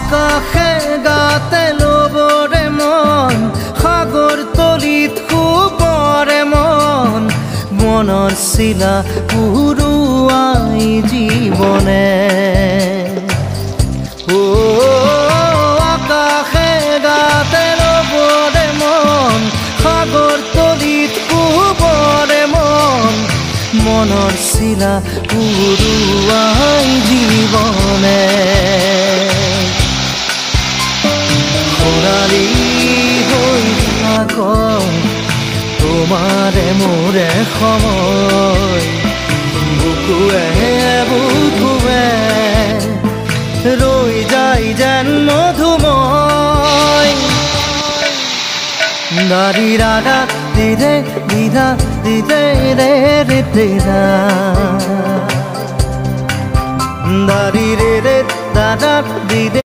আকাশে গাতে লবৰে মন সাগৰ তলিত শুবৰে মন মনৰ চিলা উৰুৱাই জীৱনে আকাশে গাতে লবৰে মন সাগৰ তলিত শুবৰে মন মনৰ চিলা উৰুৱাই জীৱনে সোণালী হৈ থাকক তোমাৰে মোৰে সময় বুকুৱে বুকুৱে ৰৈ যায় যেন মধুময় দাৰি ৰাধা দিদে দিদা দিদে ৰে ৰে দিদা দাৰি ৰে ৰে দাদা দিদে